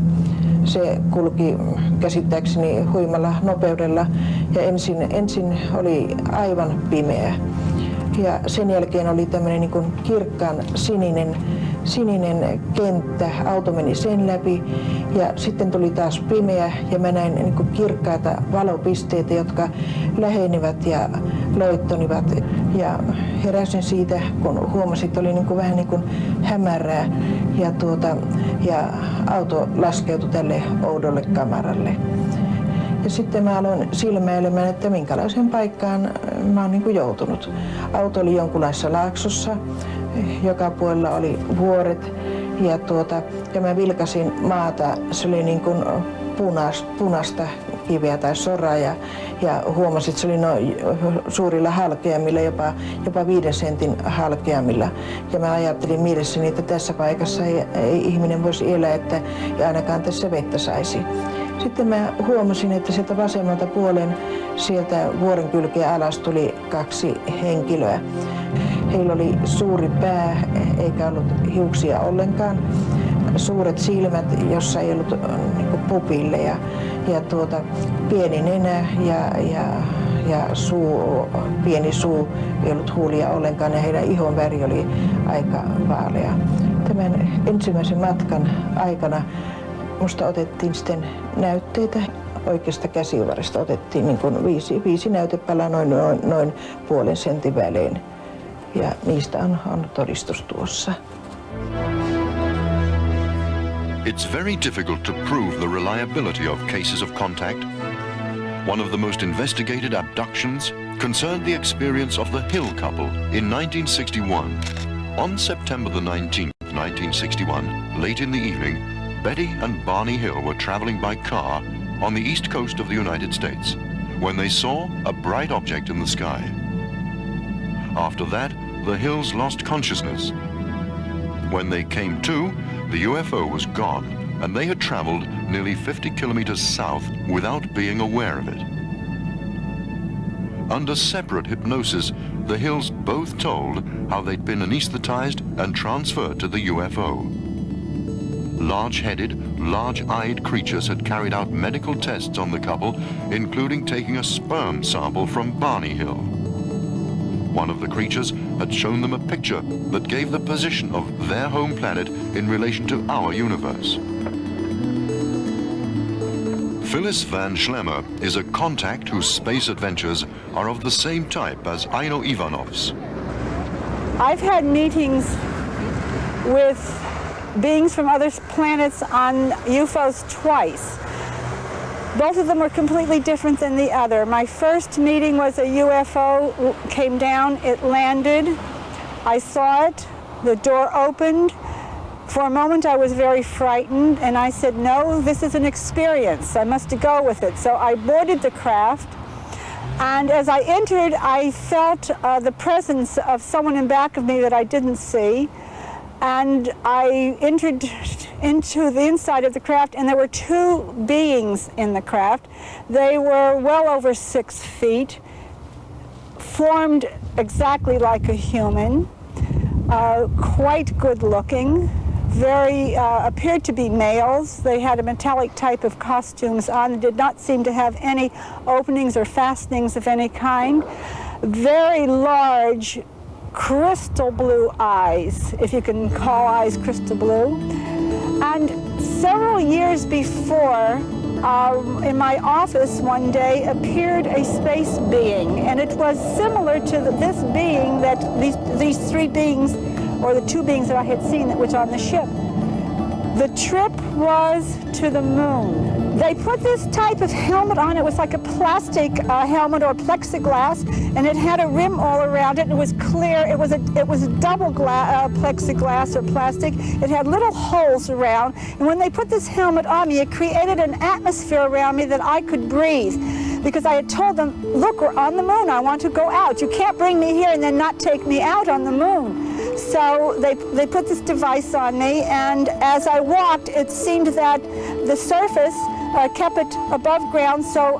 [SPEAKER 16] Se kulki käsittääkseni huimalla nopeudella ja ensin oli aivan pimeä. Ja sen jälkeen oli tämmöinen niin kuin kirkkaan sininen kenttä, auto meni sen läpi ja sitten tuli taas pimeä ja mä näin niin kuin kirkkaita valopisteitä, jotka lähenivät ja loittonivat. Ja heräsin siitä, kun huomasin, että oli niin kuin vähän niin kuin hämärää ja auto laskeutui tälle oudolle kamaralle. Ja sitten mä aloin silmäilemään, että minkälaiseen paikkaan mä oon niin kuin joutunut. Auto oli jonkunlaisessa laaksossa, joka puolella oli vuoret ja mä vilkasin maata, se oli niin kuin punaista kiveä tai soraa ja huomasin, että se oli noin suurilla halkeamilla, jopa 5 sentin halkeamilla. Ja mä ajattelin mielessäni, että tässä paikassa ei ihminen voisi elää, että ja ainakaan tässä vettä saisi. Sitten mä huomasin, että sieltä vasemmalta puolen sieltä vuoren kylkeä alas tuli 2 henkilöä. Heillä oli suuri pää eikä ollut hiuksia ollenkaan. Suuret silmät, jossa ei ollut niin pupilleja ja pieni nenä ja pieni suu, ei ollut huulia ollenkaan ja heidän ihon väri oli aika vaalea. Tämän ensimmäisen matkan aikana musta otettiin sitten näytteitä. Oikeasta käsivarresta otettiin niin kuin 5 näytepalaa noin puolen sentin välein. Ja niistä on todistus tuossa.
[SPEAKER 1] It's very difficult to prove the reliability of cases of contact. One of the most investigated abductions concerned the experience of the Hill couple in 1961. On September the 19th, 1961, late in the evening, Betty and Barney Hill were traveling by car on the east coast of the United States when they saw a bright object in the sky. After that, the Hills lost consciousness. When they came to, the UFO was gone and they had traveled nearly 50 kilometers south without being aware of it. Under separate hypnosis, the Hills both told how they'd been anesthetized and transferred to the UFO. Large-headed, large-eyed creatures had carried out medical tests on the couple, including taking a sperm sample from Barney Hill. One of the creatures had shown them a picture that gave the position of their home planet in relation to our universe. Phyllis Van Schlemmer is a contact whose space adventures are of the same type as Aino Ivanov's.
[SPEAKER 17] I've had meetings with beings from other planets on UFOs twice. Both of them were completely different than the other. My first meeting was a UFO came down, it landed, I saw it, the door opened. For a moment I was very frightened and I said, no, this is an experience, I must go with it. So I boarded the craft and as I entered I felt the presence of someone in back of me that I didn't see. And I entered into the inside of the craft and there were 2 beings in the craft. They were well over 6 feet, formed exactly like a human, quite good looking, appeared to be males. They had a metallic type of costumes on, did not seem to have any openings or fastenings of any kind. Very large, crystal blue eyes, if you can call eyes crystal blue. And several years before, in my office one day appeared a space being, and it was similar to this being that these 3 beings, or the 2 beings that I had seen that was on the ship. The trip was to the moon. They put this type of helmet on. It was like a plastic helmet or plexiglass, and it had a rim all around it. It was clear. It was a double plexiglass or plastic. It had little holes around, and when they put this helmet on me, it created an atmosphere around me that I could breathe. Because I had told them, look, we're on the moon. I want to go out. You can't bring me here and then not take me out on the moon. So they put this device on me, and as I walked, it seemed that the surface kept it above ground, so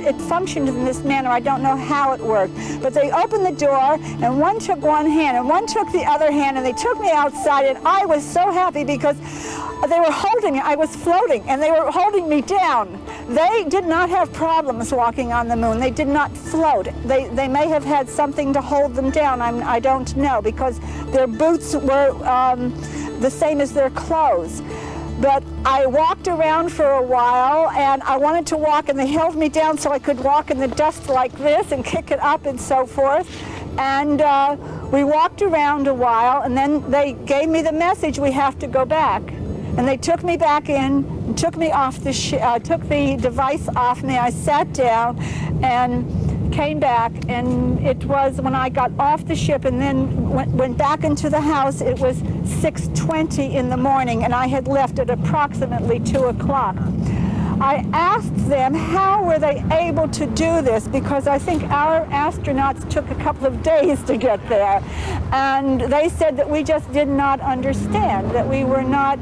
[SPEAKER 17] it functioned in this manner. I don't know how it worked. But they opened the door, and one took one hand, and one took the other hand, and they took me outside, and I was so happy because they were holding me. I was floating, and they were holding me down. They did not have problems walking on the moon. They did not float. They may have had something to hold them down. I don't know, because their boots were the same as their clothes. But I walked around for a while, and I wanted to walk, and they held me down so I could walk in the dust like this and kick it up and so forth. And we walked around a while, and then they gave me the message, we have to go back. And they took me back in, and took me off the took the device off me. I sat down and came back, and it was when I got off the ship and then went back into the house, it was 6:20 in the morning, and I had left at approximately 2 o'clock. I asked them how were they able to do this, because I think our astronauts took a couple of days to get there, and they said that we just did not understand, that we were not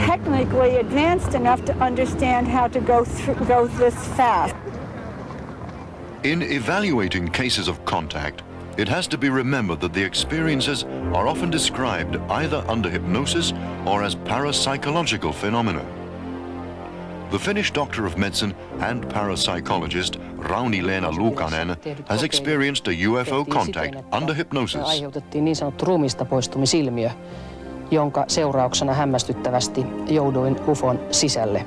[SPEAKER 17] technically advanced enough to understand how to go this fast.
[SPEAKER 1] In evaluating cases of contact, it has to be remembered that the experiences are often described either under hypnosis or as parapsychological phenomena. The Finnish doctor of medicine and parapsychologist Rauni-Leena Luukanen has experienced a UFO contact under hypnosis.
[SPEAKER 18] Aiheutettiin niin sanottu ruumiista poistumisilmiö, jonka seurauksena hämmästyttävästi jouduin UFOn sisälle.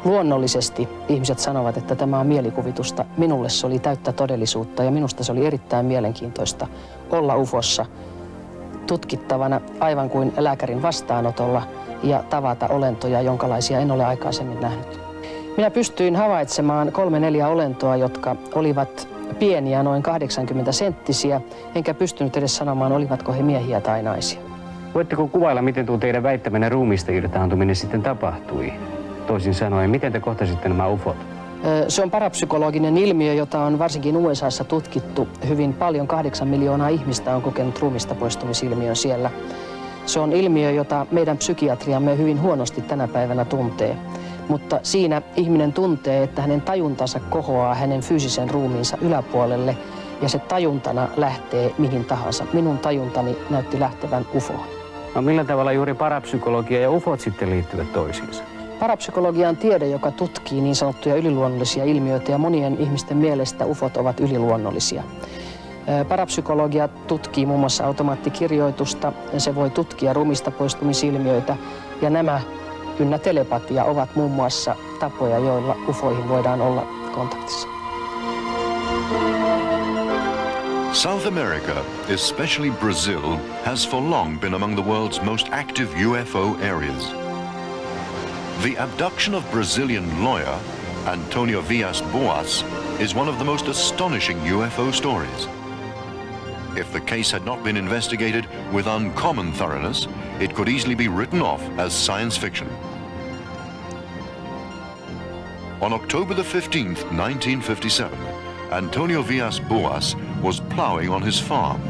[SPEAKER 18] Luonnollisesti ihmiset sanovat, että tämä on mielikuvitusta. Minulle se oli täyttä todellisuutta, ja minusta se oli erittäin mielenkiintoista olla UFOssa tutkittavana aivan kuin lääkärin vastaanotolla ja tavata olentoja, jonkalaisia en ole aikaisemmin nähnyt. Minä pystyin havaitsemaan 3-4 olentoa, jotka olivat pieniä, noin 80-senttisiä, enkä pystynyt edes sanomaan, olivatko he miehiä tai naisia.
[SPEAKER 3] Voitteko kuvailla, miten tuo teidän väittämänne ruumiista irtaantuminen sitten tapahtui? Toisin sanoen, miten te kohtasitte nämä UFOt?
[SPEAKER 18] Se on parapsykologinen ilmiö, jota on varsinkin USAssa tutkittu hyvin paljon. 8 miljoonaa ihmistä on kokenut ruumista poistumisilmiön siellä. Se on ilmiö, jota meidän psykiatriamme hyvin huonosti tänä päivänä tuntee. Mutta siinä ihminen tuntee, että hänen tajuntansa kohoaa hänen fyysisen ruumiinsa yläpuolelle, ja se tajuntana lähtee mihin tahansa. Minun tajuntani näytti lähtevän UFOon.
[SPEAKER 3] No millä tavalla juuri parapsykologia ja UFOt sitten liittyvät toisiinsa?
[SPEAKER 18] Parapsykologia on tiede, joka tutkii niin sanottuja yliluonnollisia ilmiöitä, ja monien ihmisten mielestä UFOt ovat yliluonnollisia. Parapsykologia tutkii muun muassa automaattikirjoitusta, se voi tutkia ruumista poistumisilmiöitä, ja nämä ynnä telepatia ovat muun muassa tapoja, joilla UFOihin voidaan olla kontaktissa.
[SPEAKER 1] South America, especially Brazil, has for long been among the world's most active UFO areas. The abduction of Brazilian lawyer Antonio Villas-Boas is one of the most astonishing UFO stories. If the case had not been investigated with uncommon thoroughness, it could easily be written off as science fiction. On October the 15th, 1957, Antonio Villas-Boas was plowing on his farm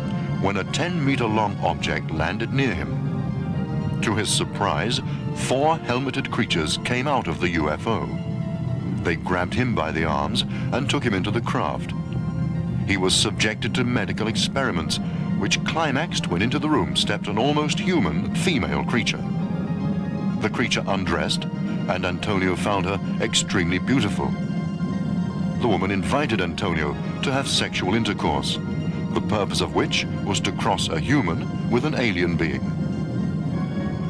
[SPEAKER 1] when a 10-meter-long object landed near him. To his surprise, 4 helmeted creatures came out of the UFO. They grabbed him by the arms and took him into the craft. He was subjected to medical experiments, which climaxed when into the room stepped an almost human female creature. The creature undressed, and Antonio found her extremely beautiful. The woman invited Antonio to have sexual intercourse, the purpose of which was to cross a human with an alien being.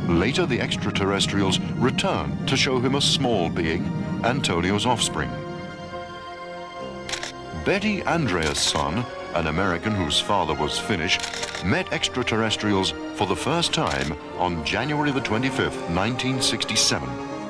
[SPEAKER 1] Later, the extraterrestrials returned to show him a small being, Antonio's offspring. Betty Andreasson, an American whose father was Finnish, met extraterrestrials for the first time on January the 25th, 1967.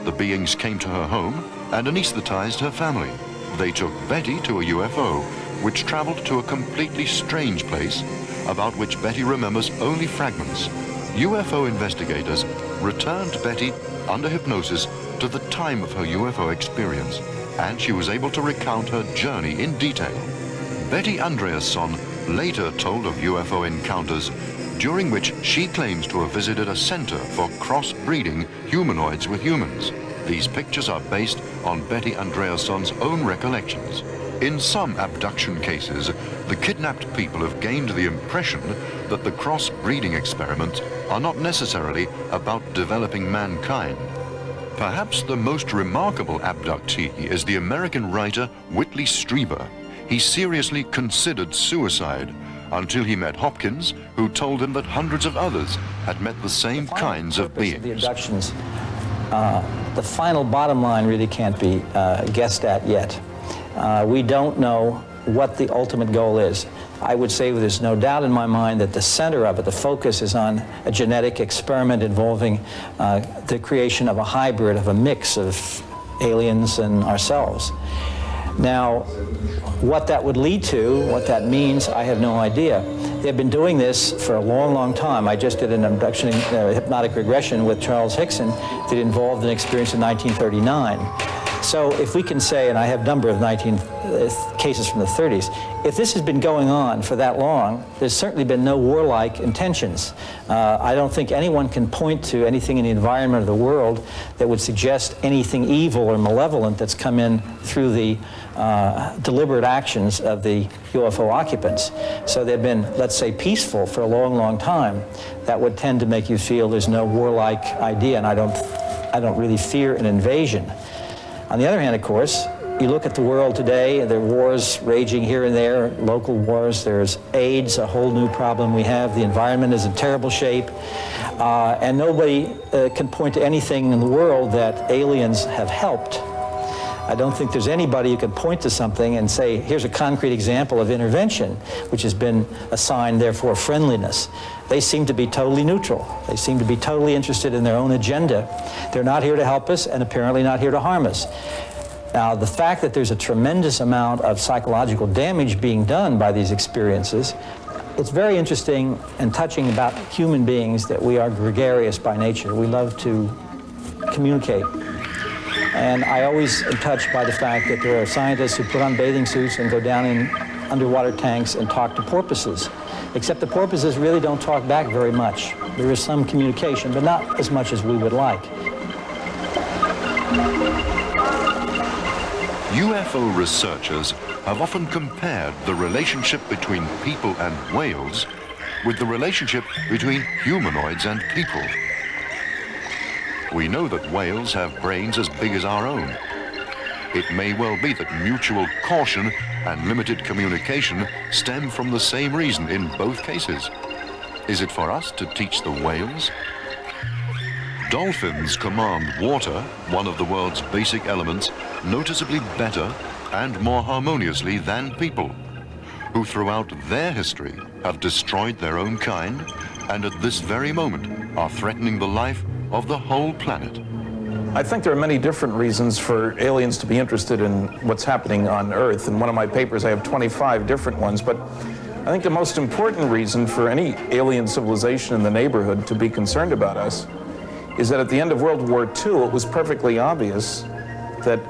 [SPEAKER 1] the beings came to her home and anesthetized her family. They took Betty to a UFO, which traveled to a completely strange place about which Betty remembers only fragments. UFO investigators returned Betty under hypnosis to the time of her UFO experience, and she was able to recount her journey in detail. Betty Andreasson later told of UFO encounters during which she claims to have visited a center for cross-breeding humanoids with humans. These pictures are based on Betty Andreasson's own recollections. In some abduction cases, the kidnapped people have gained the impression that the cross-breeding experiments are not necessarily about developing mankind. Perhaps the most remarkable abductee is the American writer Whitley Strieber. He seriously considered suicide until he met Hopkins, who told him that hundreds of others had met the same kinds of beings.
[SPEAKER 15] The abductions, the final bottom line really can't be guessed at yet. We don't know what the ultimate goal is. I would say there's no doubt in my mind that the center of it, the focus, is on a genetic experiment involving the creation of a hybrid, of a mix of aliens and ourselves. Now, what that would lead to, what that means, I have no idea. They've been doing this for a long, long time. I just did an abduction, hypnotic regression with Charles Hickson that involved an experience in 1939. So if we can say, and I have a number of cases from the 30s, if this has been going on for that long, there's certainly been no warlike intentions. I don't think anyone can point to anything in the environment of the world that would suggest anything evil or malevolent that's come in through the deliberate actions of the UFO occupants. So they've been, let's say, peaceful for a long, long time. That would tend to make you feel there's no warlike idea, and I don't really fear an invasion. On the other hand, of course, you look at the world today, there are wars raging here and there, local wars, there's AIDS, a whole new problem we have, the environment is in terrible shape, and nobody can point to anything in the world that aliens have helped. I don't think there's anybody who can point to something and say, here's a concrete example of intervention, which has been a sign, therefore, of friendliness. They seem to be totally neutral. They seem to be totally interested in their own agenda. They're not here to help us and apparently not here to harm us. Now, the fact that there's a tremendous amount of psychological damage being done by these experiences, it's very interesting and touching about human beings that we are gregarious by nature. We love to communicate. And I always am touched by the fact that there are scientists who put on bathing suits and go down in underwater tanks and talk to porpoises. Except the porpoises really don't talk back very much. There is some communication, but not as much as we would like.
[SPEAKER 1] UFO researchers have often compared the relationship between people and whales with the relationship between humanoids and people. We know that whales have brains as big as our own. It may well be that mutual caution and limited communication stem from the same reason in both cases. Is it for us to teach the whales? Dolphins command water, one of the world's basic elements, noticeably better and more harmoniously than people, who throughout their history have destroyed their own kind and at this very moment are threatening the life of the whole planet.
[SPEAKER 5] I think there are many different reasons for aliens to be interested in what's happening on Earth. In one of my papers, I have 25 different ones, but I think the most important reason for any alien civilization in the neighborhood to be concerned about us is that at the end of World War II, it was perfectly obvious that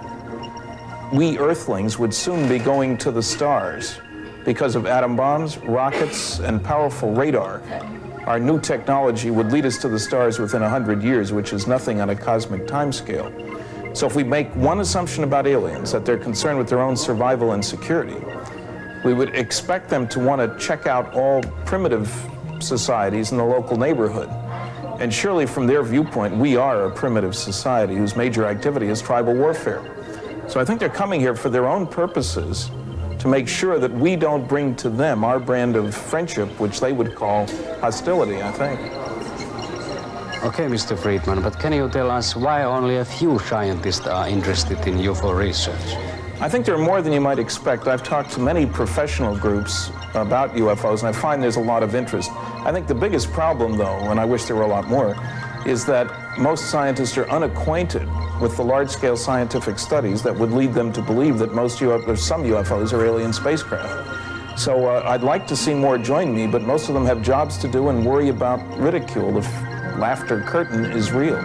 [SPEAKER 5] we Earthlings would soon be going to the stars because of atom bombs, rockets, and powerful radar. Our new technology would lead us to the stars within 100 years, which is nothing on a cosmic timescale. So if we make one assumption about aliens, that they're concerned with their own survival and security, we would expect them to want to check out all primitive societies in the local neighborhood. And surely from their viewpoint, we are a primitive society whose major activity is tribal warfare. So I think they're coming here for their own purposes, to make sure that we don't bring to them our brand of friendship, which they would call hostility, I think.
[SPEAKER 3] Okay, Mr. Friedman, but can you tell us why only a few scientists are interested in UFO research?
[SPEAKER 5] I think there are more than you might expect. I've talked to many professional groups about UFOs, and I find there's a lot of interest. I think the biggest problem, though, and I wish there were a lot more, is that most scientists are unacquainted with the large-scale scientific studies that would lead them to believe that some UFOs are alien spacecraft. So I'd like to see more join me, but most of them have jobs to do and worry about ridicule if laughter curtain is real.